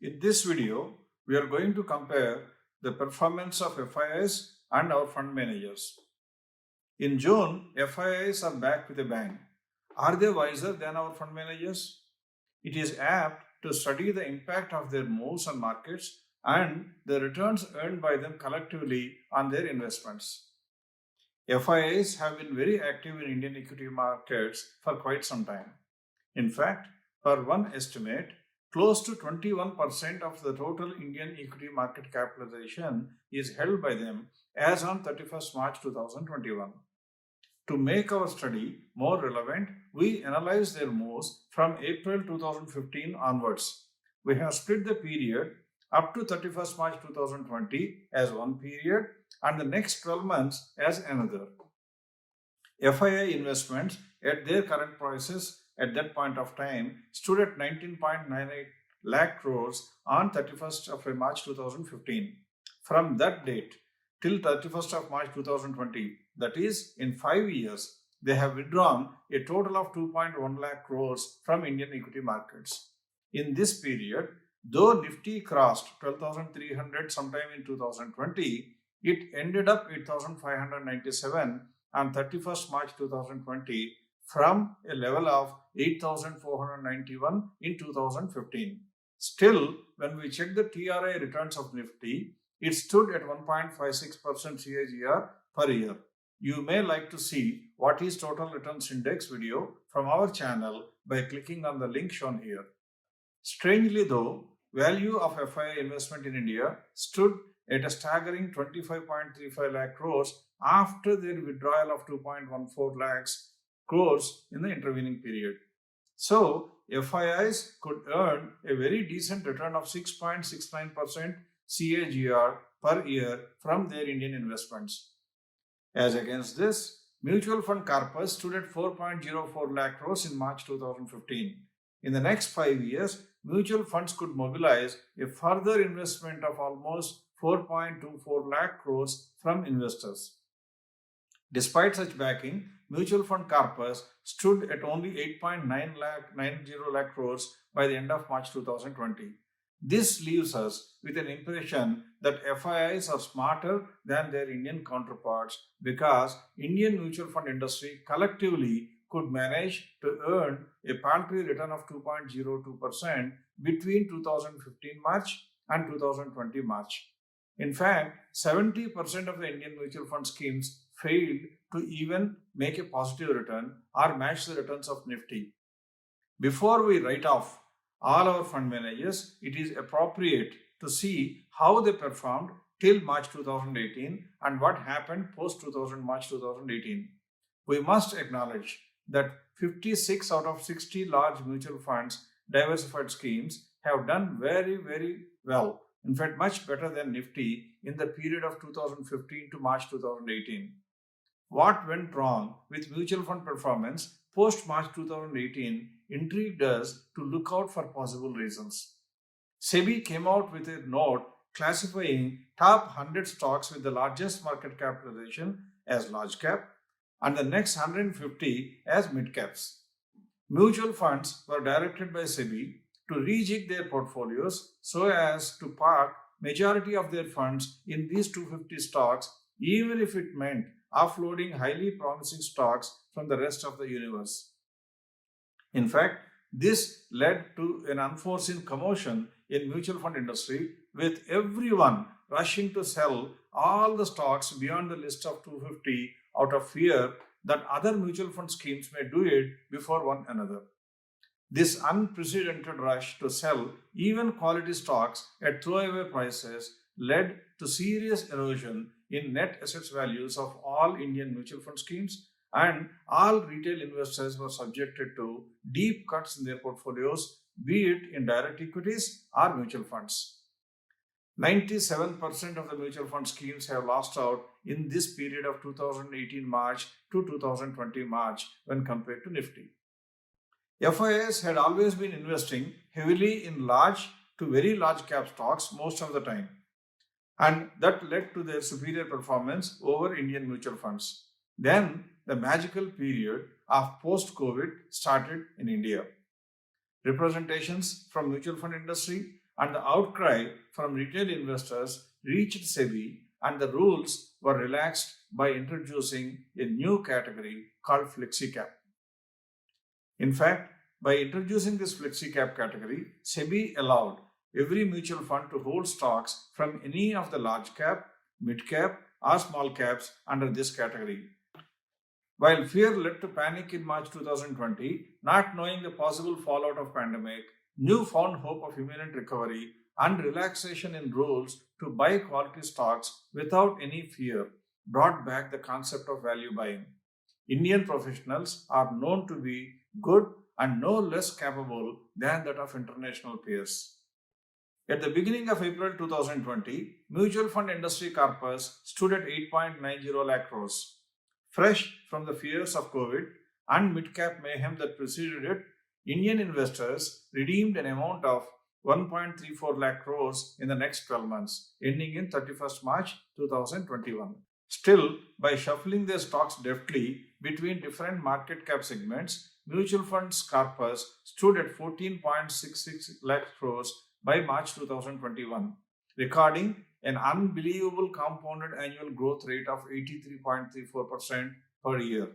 In this video, we are going to compare the performance of FIIs and our fund managers. In June, FIIs are back with a bang. Are they wiser than our fund managers? It is apt to study the impact of their moves on markets and the returns earned by them collectively on their investments. FIIs have been very active in Indian equity markets for quite some time. In fact, per one estimate, close to 21% of the total Indian equity market capitalization is held by them as on 31st March 2021. To make our study more relevant, we analyze their moves from April 2015 onwards. We have split the period up to 31st March 2020 as one period and the next 12 months as another. FII investments at their current prices at that point of time stood at 19.98 lakh crores on 31st of March 2015. From that date till 31st of March 2020, that is in 5 years, they have withdrawn a total of 2.1 lakh crores from Indian equity markets. In this period, though Nifty crossed 12,300 sometime in 2020, it ended up 8,597 on 31st March 2020 from a level of 8,491 in 2015. Still, when we check the TRI returns of Nifty, it stood at 1.56% CAGR per year. You may like to see what is Total Returns Index video from our channel by clicking on the link shown here. Strangely though, value of FII investment in India stood at a staggering 25.35 lakh crores after their withdrawal of 2.14 lakhs crores in the intervening period. So, FIIs could earn a very decent return of 6.69% CAGR per year from their Indian investments. As against this, mutual fund corpus stood at 4.04 lakh crores in March 2015. In the next 5 years, mutual funds could mobilize a further investment of almost 4.24 lakh crores from investors. Despite such backing, mutual fund corpus stood at only 8.90 lakh crores by the end of March 2020. This leaves us with an impression that FIIs are smarter than their Indian counterparts because Indian mutual fund industry collectively could manage to earn a paltry return of 2.02% between 2015 March and 2020 March. In fact, 70% of the Indian mutual fund schemes failed to even make a positive return or match the returns of Nifty. Before we write off all our fund managers, it is appropriate to see how they performed till March 2018 and what happened post March 2018. We must acknowledge that 56 out of 60 large mutual funds diversified schemes have done very well, in fact much better than Nifty in the period of 2015 to March 2018. What went wrong with mutual fund performance post March 2018 intrigued us to look out for possible reasons. SEBI came out with a note classifying top 100 stocks with the largest market capitalization as large cap and the next 150 as mid caps. Mutual funds were directed by SEBI to rejig their portfolios so as to park majority of their funds in these 250 stocks, even if it meant offloading highly promising stocks from the rest of the universe. In fact, this led to an unforeseen commotion in mutual fund industry with everyone rushing to sell all the stocks beyond the list of 250 out of fear that other mutual fund schemes may do it before one another. This unprecedented rush to sell even quality stocks at throwaway prices led to serious erosion in net assets values of all Indian mutual fund schemes, and all retail investors were subjected to deep cuts in their portfolios, be it in direct equities or mutual funds. 97% of the mutual fund schemes have lost out in this period of 2018 March to 2020 March when compared to Nifty. FIIs had always been investing heavily in large to very large cap stocks most of the time, and that led to their superior performance over Indian mutual funds. Then the magical period of post-COVID started in India. Representations from mutual fund industry and the outcry from retail investors reached SEBI, and the rules were relaxed by introducing a new category called FlexiCap. In fact, by introducing this FlexiCap category, SEBI allowed every mutual fund to hold stocks from any of the large cap, mid cap, or small caps under this category. While fear led to panic in March 2020, not knowing the possible fallout of pandemic, newfound hope of imminent recovery and relaxation in rules to buy quality stocks without any fear brought back the concept of value buying. Indian professionals are known to be good and no less capable than that of international peers. At the beginning of April 2020, mutual fund industry corpus stood at 8.90 lakh crores. Fresh from the fears of COVID and mid-cap mayhem that preceded it, Indian investors redeemed an amount of 1.34 lakh crores in the next 12 months, ending in 31st March 2021. Still, by shuffling their stocks deftly between different market cap segments, mutual funds corpus stood at 14.66 lakh crores by March 2021, recording an unbelievable compounded annual growth rate of 83.34% per year.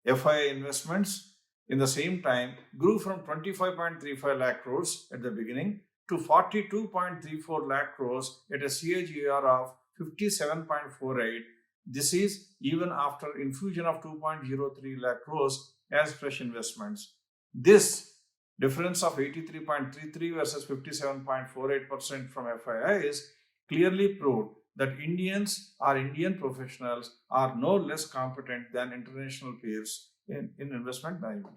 FII investments in the same time grew from 25.35 lakh crores at the beginning to 42.34 lakh crores at a CAGR of 57.48. This is even after infusion of 2.03 lakh crores as fresh investments. This difference of 83.33 versus 57.48% from FIIs clearly proved that Indian professionals are no less competent than international peers in investment management.